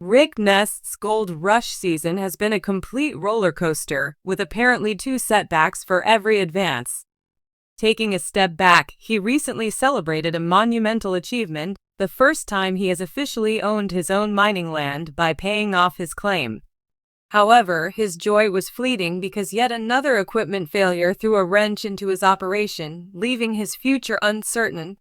Rick Ness's Gold Rush season has been a complete roller coaster, with apparently 2 setbacks for every advance. Taking a step back, he recently celebrated a monumental achievement, the first time he has officially owned his own mining land by paying off his claim. However, his joy was fleeting because yet another equipment failure threw a wrench into his operation, leaving his future uncertain.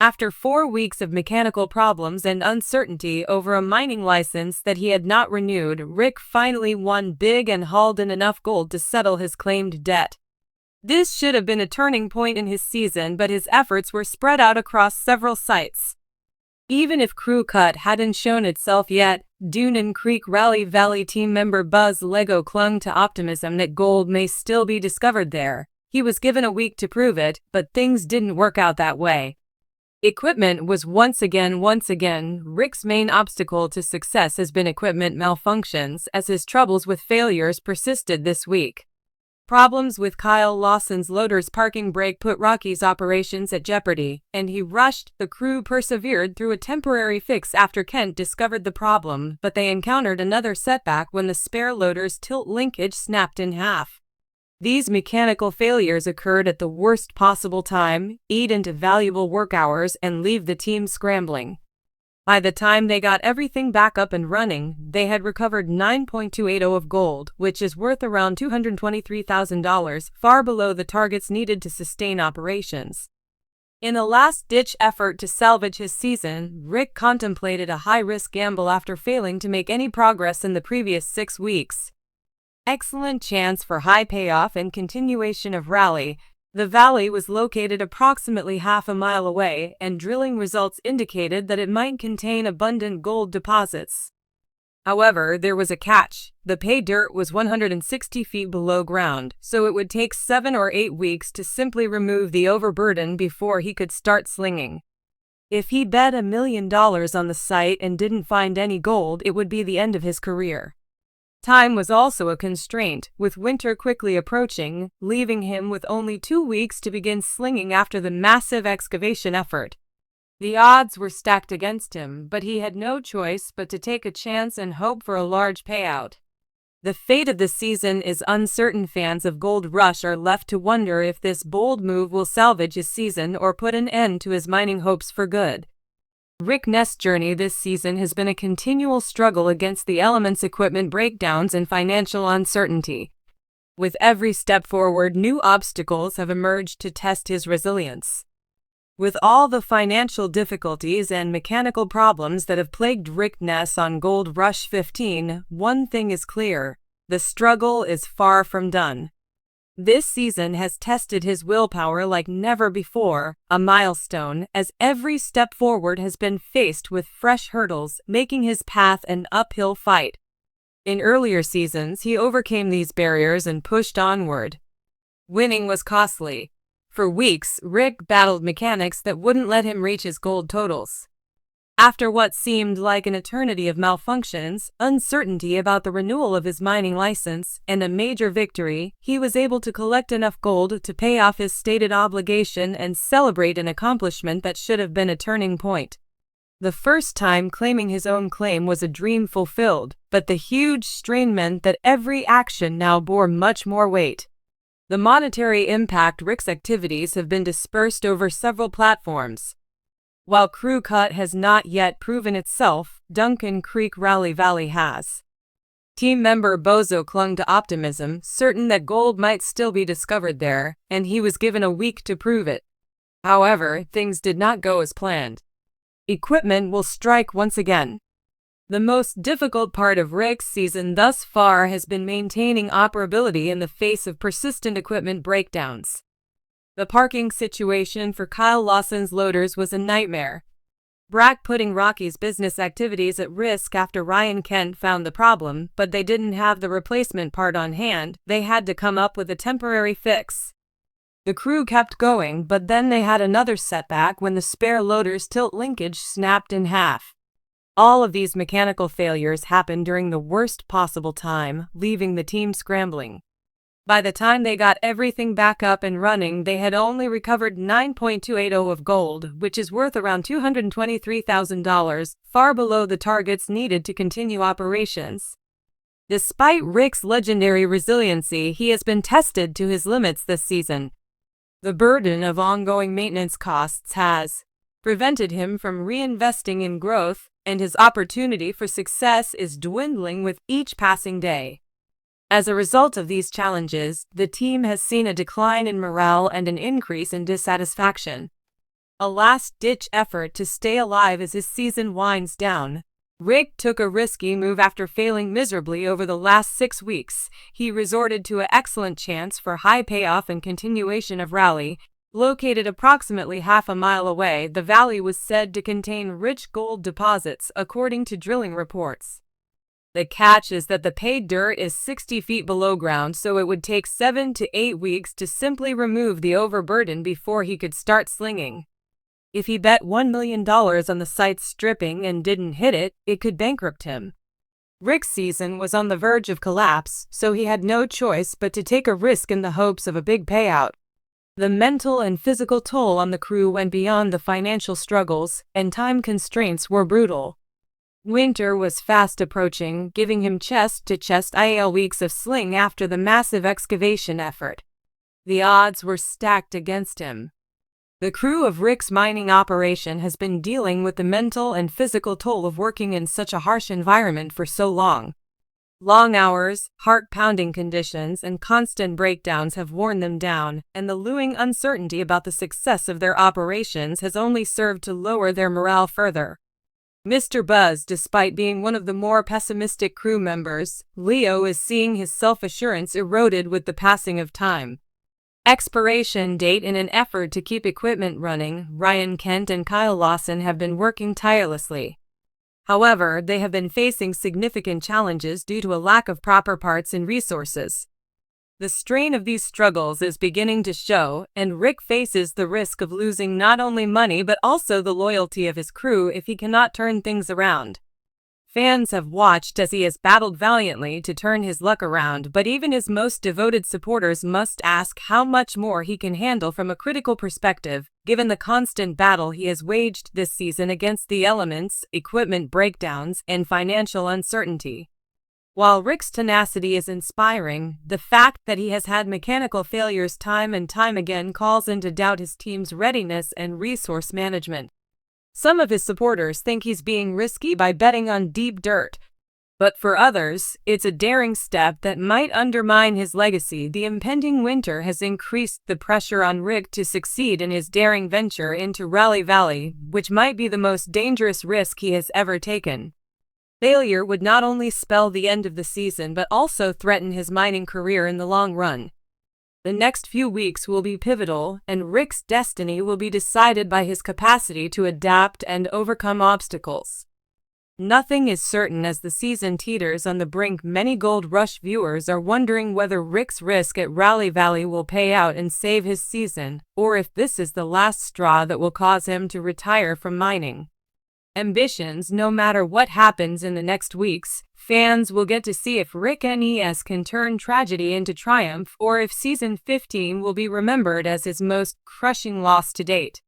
After 4 weeks of mechanical problems and uncertainty over a mining license that he had not renewed, Rick finally won big and hauled in enough gold to settle his claimed debt. This should have been a turning point in his season, but his efforts were spread out across several sites. Even if Crew Cut hadn't shown itself yet, Dune and Creek Rally Valley team member Buzz Lego clung to optimism that gold may still be discovered there. He was given a week to prove it, but things didn't work out that way. Equipment was once again, Rick's main obstacle to success has been equipment malfunctions, as his troubles with failures persisted this week. Problems with Kyle Lawson's loader's parking brake put Rocky's operations at jeopardy, and he rushed. The crew persevered through a temporary fix after Kent discovered the problem, but they encountered another setback when the spare loader's tilt linkage snapped in half. These mechanical failures occurred at the worst possible time, eat into valuable work hours, and leave the team scrambling. By the time they got everything back up and running, they had recovered 9.280 of gold, which is worth around $223,000, far below the targets needed to sustain operations. In a last-ditch effort to salvage his season, Rick contemplated a high-risk gamble after failing to make any progress in the previous 6 weeks. Excellent chance for high payoff and continuation of rally. The valley was located approximately half a mile away, and drilling results indicated that it might contain abundant gold deposits. However, there was a catch. The pay dirt was 160 feet below ground, so it would take 7 or 8 weeks to simply remove the overburden before he could start slinging. If he bet $1 million on the site and didn't find any gold, it would be the end of his career. Time was also a constraint, with winter quickly approaching, leaving him with only 2 weeks to begin slinging after the massive excavation effort. The odds were stacked against him, but he had no choice but to take a chance and hope for a large payout. The fate of the season is uncertain. Fans of Gold Rush are left to wonder if this bold move will salvage his season or put an end to his mining hopes for good. Rick Ness' journey this season has been a continual struggle against the elements, equipment breakdowns, and financial uncertainty. With every step forward, new obstacles have emerged to test his resilience. With all the financial difficulties and mechanical problems that have plagued Rick Ness on Gold Rush 15, one thing is clear: the struggle is far from done. This season has tested his willpower like never before, a milestone, as every step forward has been faced with fresh hurdles, making his path an uphill fight. In earlier seasons, he overcame these barriers and pushed onward. Winning was costly. For weeks, Rick battled mechanics that wouldn't let him reach his gold totals. After what seemed like an eternity of malfunctions, uncertainty about the renewal of his mining license, and a major victory, he was able to collect enough gold to pay off his stated obligation and celebrate an accomplishment that should have been a turning point. The first time claiming his own claim was a dream fulfilled, but the huge strain meant that every action now bore much more weight. The monetary impact: Rick's activities have been dispersed over several platforms. While Crew Cut has not yet proven itself, Duncan Creek Rally Valley has. Team member Bozo clung to optimism, certain that gold might still be discovered there, and he was given a week to prove it. However, things did not go as planned. Equipment will strike once again. The most difficult part of Rick's season thus far has been maintaining operability in the face of persistent equipment breakdowns. The parking situation for Kyle Lawson's loaders was a nightmare. Brack putting Rocky's business activities at risk after Ryan Kent found the problem, but they didn't have the replacement part on hand. They had to come up with a temporary fix. The crew kept going, but then they had another setback when the spare loader's tilt linkage snapped in half. All of these mechanical failures happened during the worst possible time, leaving the team scrambling. By the time they got everything back up and running, they had only recovered 9.280 of gold, which is worth around $223,000, far below the targets needed to continue operations. Despite Rick's legendary resiliency, he has been tested to his limits this season. The burden of ongoing maintenance costs has prevented him from reinvesting in growth, and his opportunity for success is dwindling with each passing day. As a result of these challenges, the team has seen a decline in morale and an increase in dissatisfaction. A last-ditch effort to stay alive as his season winds down, Rick took a risky move after failing miserably over the last 6 weeks. He resorted to an excellent chance for high payoff and continuation of rally. Located approximately half a mile away, the valley was said to contain rich gold deposits, according to drilling reports. The catch is that the paid dirt is 60 feet below ground, so it would take 7 to 8 weeks to simply remove the overburden before he could start slinging. If he bet $1 million on the site's stripping and didn't hit it, it could bankrupt him. Rick's season was on the verge of collapse, so he had no choice but to take a risk in the hopes of a big payout. The mental and physical toll on the crew went beyond the financial struggles, and time constraints were brutal. Winter was fast approaching, giving him chest-to-chest IL weeks of sling after the massive excavation effort. The odds were stacked against him. The crew of Rick's mining operation has been dealing with the mental and physical toll of working in such a harsh environment for so long. Long hours, heart-pounding conditions, and constant breakdowns have worn them down, and the looming uncertainty about the success of their operations has only served to lower their morale further. Mr. Buzz, despite being one of the more pessimistic crew members, Leo is seeing his self-assurance eroded with the passing of time. Expiration date. In an effort to keep equipment running, Ryan Kent and Kyle Lawson have been working tirelessly. However, they have been facing significant challenges due to a lack of proper parts and resources. The strain of these struggles is beginning to show, and Rick faces the risk of losing not only money but also the loyalty of his crew if he cannot turn things around. Fans have watched as he has battled valiantly to turn his luck around, but even his most devoted supporters must ask how much more he can handle from a critical perspective, given the constant battle he has waged this season against the elements, equipment breakdowns, and financial uncertainty. While Rick's tenacity is inspiring, the fact that he has had mechanical failures time and time again calls into doubt his team's readiness and resource management. Some of his supporters think he's being risky by betting on deep dirt, but for others, it's a daring step that might undermine his legacy. The impending winter has increased the pressure on Rick to succeed in his daring venture into Rally Valley, which might be the most dangerous risk he has ever taken. Failure would not only spell the end of the season but also threaten his mining career in the long run. The next few weeks will be pivotal, and Rick's destiny will be decided by his capacity to adapt and overcome obstacles. Nothing is certain as the season teeters on the brink. Many Gold Rush viewers are wondering whether Rick's risk at Rally Valley will pay out and save his season, or if this is the last straw that will cause him to retire from mining. Ambitions. No matter what happens in the next weeks, fans will get to see if Rick Ness can turn tragedy into triumph, or if Season 15 will be remembered as his most crushing loss to date.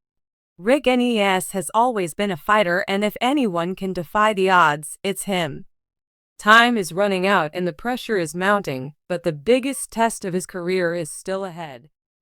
Rick Ness has always been a fighter, and if anyone can defy the odds, it's him. Time is running out and the pressure is mounting, but the biggest test of his career is still ahead.